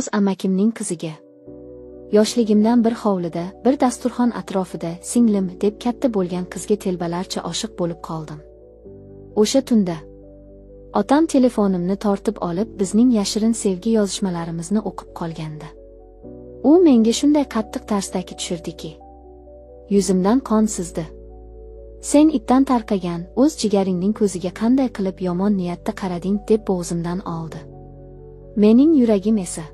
O'z amakimning qiziga. Yoshligimdan bir hovlida, bir dasturxon atrofida singlim deb katta bo'lgan qizga telbalarcha oshiq bo'lib qoldim. O'sha tunda otam telefonimni tortib olib, bizning yashirin sevgi yozishmalarimizni o'qib qolgandi. U menga shunday qattiq tarsdagi tushirdiki, yuzimdan qon sizdi. Sen itdan tarqagan, o'z jigaringning ko'ziga qanday qilib yomon niyatda qarading deb bo'g'zimdan oldi. Mening yuragim esa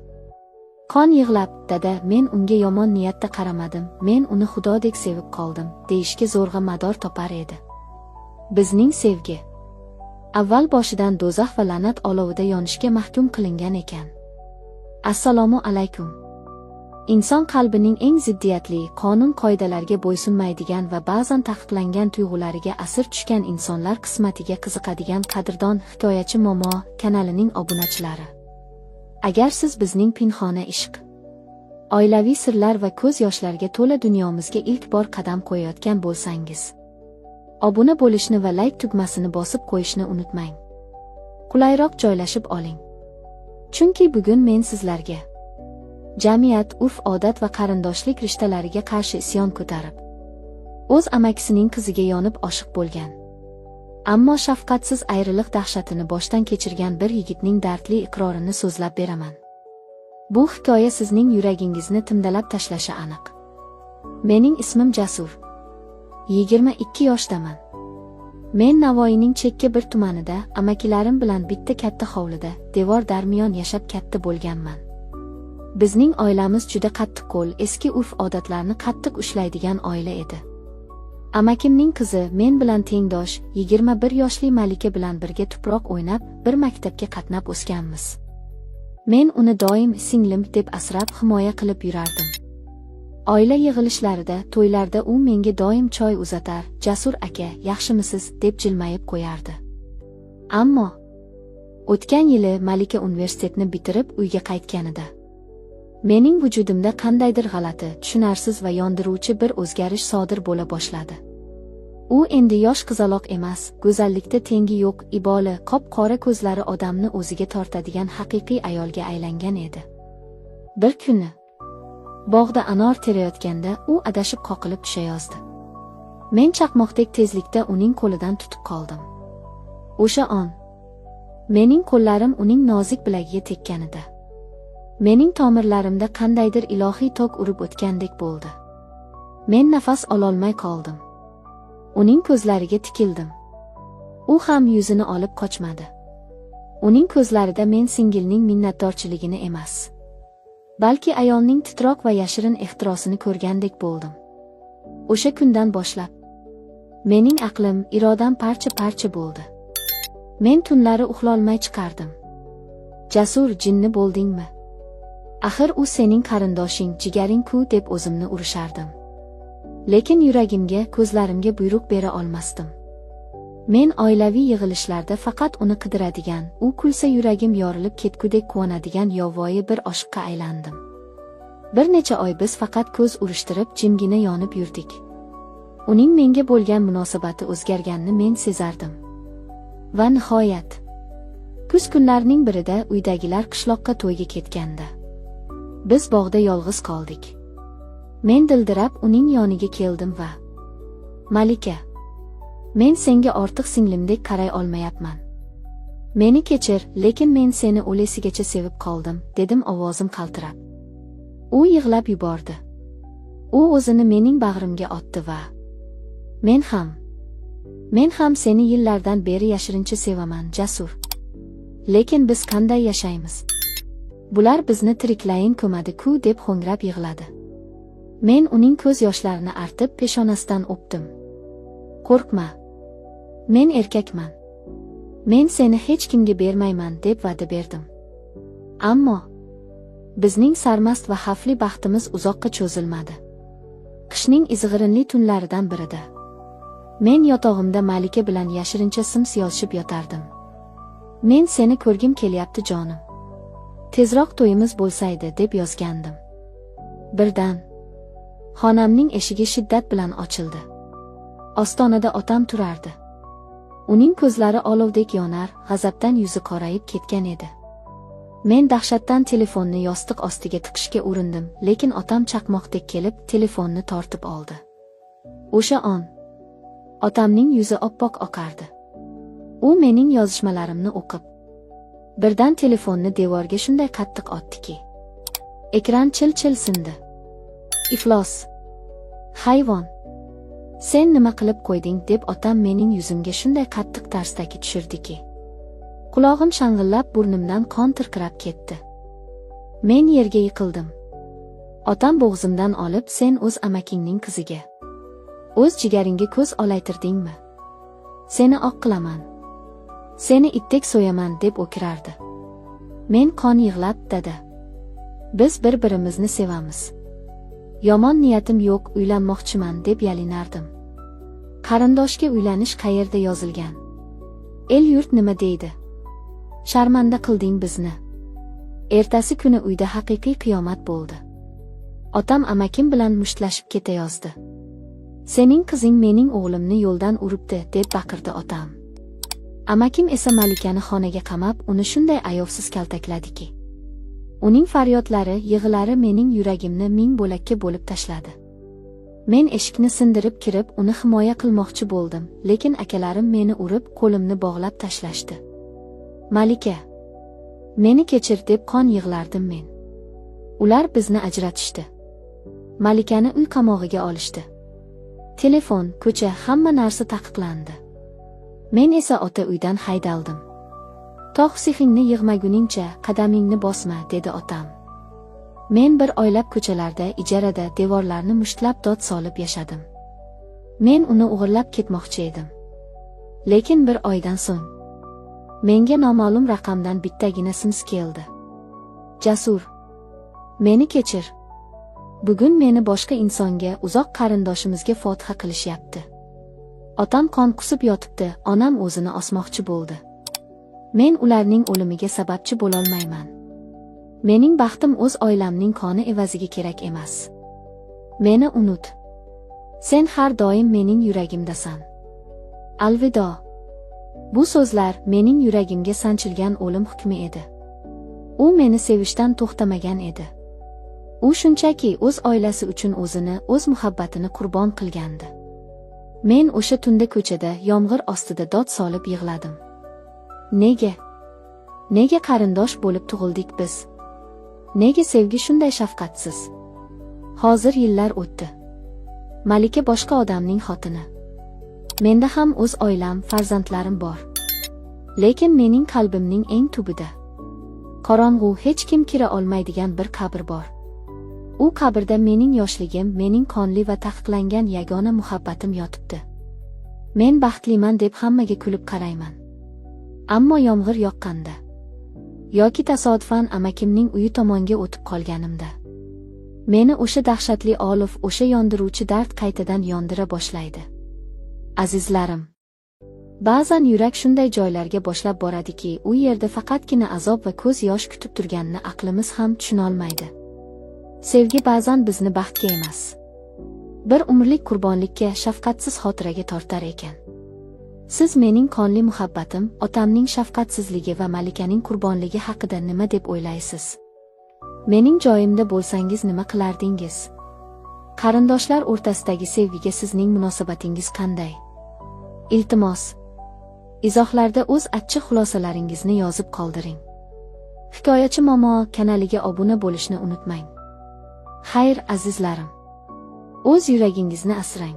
qon yig'lab, dada, men unga yomon niyatda qaramadim, men uni xudodek sevib qoldim, deyishga zo'rg'a mador topar edi. Bizning sevgi avval boshidan do'zax va la'nat olovida yonishga mahkum qilingan ekan. Assalomu alaykum. Inson qalbining eng ziddiyatli, qonun-qoidalarga bo'ysunmaydigan va ba'zan taqiqlangan tuyg'ulariga asir tushgan insonlar qismatiga qiziqadigan qadrdon hikoyachi Momo kanalining obunachilari. Agar siz bizning pinhona ishq, oilaviy sirlar va ko'z yoshlarga to'la dunyomizga ilk bor qadam qo'yayotgan bo'lsangiz, obuna bo'lishni va like tugmasini bosib qo'yishni unutmang. Qulayroq joylashib oling. Chunki bugun men sizlarga jamiyat, urf-odat va qarindoshlik rishtalariga qarshi isyon ko'tarib, o'z amakisining qiziga yonib oshiq bo'lgan, ammo shafqatsiz ayriliq dahshatini boshdan kechirgan bir yigitning dardli iqrorini so'zlab beraman. Bu hikoya sizning yuragingizni timdalab tashlashi aniq. Mening ismim Jasur. 22 yoshdaman. Men Navoiyning chekka bir tumanida amakilarim bilan bitta katta hovlida, devor darmiyon yashab katta bo'lganman. Bizning oilamiz juda qattiqqo'l, eski urf-odatlarni qattiq ushlaydigan oila edi. Amakimning qizi men bilan tengdosh, 21 yoshli Malika bilan birga tuproq o'ynab, bir maktabga qatnab o'sganmiz. Men uni doim singlim deb asrab, himoya qilib yurardim. Oila yig'ilishlarida, to'ylarda u menga doim choy uzatar, Jasur aka, yaxshimisiz deb jilmayib qo'yardi. Ammo o'tgan yili Malika universitetni bitirib uyga qaytganida mening vujudimda qandaydir g'alati, tushunarsiz va yondiruvchi bir o'zgarish sodir bo'la boshladi. U endi yosh qizaloq emas, go'zallikda tengi yo'q, iboli, qop-qora ko'zlari odamni o'ziga tortadigan haqiqiy ayolga aylangan edi. Bir kuni bog'da anor terayotganda u adashib qoqilib tushayozdi. Men chaqmoqdek tezlikda uning qo'lidan tutib qoldim. O'sha on mening qo'llarim uning nozik bilagiga tekkanida mening tomirlarimda qandaydir ilohiy tok urib o'tgandek bo'ldi. Men nafas ololmay qoldim. Uning ko'zlariga tikildim. U ham yuzini olib qochmadi. Uning ko'zlarida men singilning minnatdorchiligini emas, balki ayolning titroq va yashirin ehtirosini ko'rgandek bo'ldim. O'sha kundan boshlab mening aqlim, irodam parcha-parcha bo'ldi. Men tunlari uxlolmay chiqardim. Jasur, jinni bo'ldingmi? Axir u sening qarindoshing, jigaring-ku deb o'zimni urishardim. Lekin yuragimga, ko'zlarimga buyruq bera olmasdim. Men oilaviy yig'ilishlarda faqat uni qidiradigan, u kulsa yuragim yorilib ketgudek quvonadigan yovvoyi bir oshiqqa aylandim. Bir necha oy biz faqat ko'z urishtirib, jimgina yonib yurdik. Uning menga bo'lgan munosabati o'zgarganini men sezardim. Va nihoyat kuz kunlarining birida uydagilar qishloqqa to'yga ketganda biz bog'da yolg'iz qoldik. Men dildirab uning yoniga keldim va Malika, men senga ortiq singlimdek qaray olmayapman. Meni kechir, lekin men seni o'lesigacha sevib qoldim, dedim ovozim qaltirab. U yig'lab yubordi. U o'zini mening bag'rimga otdi va men ham seni yillardan beri yashirincha sevaman, Jasur. Lekin biz qanday yashaymiz? Bular bizni tiriklayin ko'madi-ku deb ho'ngrab yig'ladi. Men uning ko'z yoshlarini artib peshonasidan o'pdim. Qo'rqma. Men erkakman. Men seni hech kimga bermayman deb va'da berdim. Ammo bizning sarmast va xavfli baxtimiz uzoqqa cho'zilmadi. Qishning izg'irinli tunlaridan birida men yotog'imda Malika bilan yashirincha sim-siyosib yotardim. Men seni ko'rgim kelyapti jonim. Tezroq to'yimiz bo'lsaydi deb yozgandim. Birdan xonamning eshigi shiddat bilan ochildi. Ostonada otam turardi. Uning ko'zlari olovdek yonar, g'azabdan yuzi qorayib ketgan edi. Men dahshatdan telefonni yostiq ostiga tiqishga urindim, lekin otam chaqmoqdek kelib telefonni tortib oldi. O'sha on otamning yuzi oppoq oqardi. U mening yozishmalarimni o'qib, birdan telefonni devorga shunday qattiq otdiki, ekran chil-chil sindi. Iflos! Hayvon! Sen nima qilib qo'yding deb otam mening yuzimga shunday qattiq tarsdagi tushirdiki, qulog'im shang'illab burnimdan qon tirqirab ketdi. Men yerga yiqildim. Otam bo'g'zimdan olib, sen o'z amakingning qiziga, o'z jigaringga ko'z olaytirdingmi? Seni oq qilaman. Seni itdek so'yaman deb o'kirardi. Men qon yig'lab, dada, biz bir-birimizni sevamiz. Yomon niyatim yo'q, uylanmoqchiman deb yalinardim. Qarindoshga uylanish qayerda yozilgan? El-yurt nima deydi? Sharmanda qilding bizni. Ertasi kuni uyda haqiqiy qiyomat bo'ldi. Otam amakim bilan mushtlashib ketayozdi. Sening qizing mening o'g'limni yo'ldan uribdi deb baqirdi otam. Amakim esa Malikani xonaga qamab, uni shunday ayovsiz kaltakladiki, uning faryodlari, yig'ilari mening yuragimni ming bo'lakka bo'lib tashladi. Men eshikni sindirib kirib, uni himoya qilmoqchi bo'ldim, lekin akalarim meni urib, qo'limni bog'lab tashlashdi. Malika, meni kechir deb qon yig'lardim men. Ular bizni ajratishdi. Malikani uy qamog'iga olishdi. Telefon, ko'cha, hamma narsa taqiqlandi. Men esa ota uydan haydaldim. Tog' sixingni yig'maguningcha qadamingni bosma, dedi otam. Men bir oylab ko'chalarda, ijarada, devorlarni mushtlab dod solib yashadim. Men uni o'g'irlab ketmoqchi edim. Lekin bir oydan so'ng menga noma'lum raqamdan bittagina SMS keldi. Jasur, meni kechir. Bugun meni boshqa insonga, uzoq qarindoshimizga fotiha qilishyapti. Otam qon qusib yotibdi, onam o'zini osmoqchi bo'ldi. Men ularning o'limiga sababchi bo'lolmayman. Mening baxtim o'z oilamning qoni evaziga kerak emas. Meni unut. Sen har doim mening yuragimdasan. Alvido. Bu so'zlar mening yuragimga sanchilgan o'lim hukmi edi. U meni sevishdan to'xtamagan edi. U shunchaki o'z oilasi uchun o'zini, o'z muhabbatini qurbon qilgandi. Men o'sha tunda ko'chada, yomg'ir ostida dod solib yig'ladim. Nega? Nega qarindosh bo'lib tug'ildik biz? Nega sevgi shunday shafqatsiz? Hozir yillar o'tdi. Malika boshqa odamning xotini. Menda ham o'z oilam, farzandlarim bor. Lekin mening qalbimning eng tubida qorong'u, hech kim kira olmaydigan bir qabr bor. U qabrda mening yoshligim, mening qonli va taqiqlangan yagona muhabbatim yotibdi. Men baxtliman deb hammaga kulib qarayman. Ammo yomg'ir yoqqanda yoki tasodifan amakimning uyi tomonga o'tib qolganimda, meni o'sha dahshatli olov, o'sha yondiruvchi dard qaytadan yondira boshlaydi. Azizlarim, ba'zan yurak shunday joylarga boshlab boradiki, u yerda faqatgina azob va ko'z yosh kutib turganini aqlimiz ham tushunolmaydi. Sevgi ba'zan bizni baxtga emas, bir umrlik qurbonlikka, shafqatsiz xotiraga tortar ekan. Siz mening qonli muhabbatim, otamning shafqatsizligi va Malikaning qurbonligi haqida nima deb o'ylaysiz? Mening joyimda bo'lsangiz nima qilardingiz? Qarindoshlar o'rtasidagi sevgiga sizning munosabatingiz qanday? Iltimos, izohlarda o'z achchiq xulosalaringizni yozib qoldiring. Hikoyachi Momo kanaliga obuna bo'lishni unutmang. Xayr azizlarim. O'z yuragingizni asrang.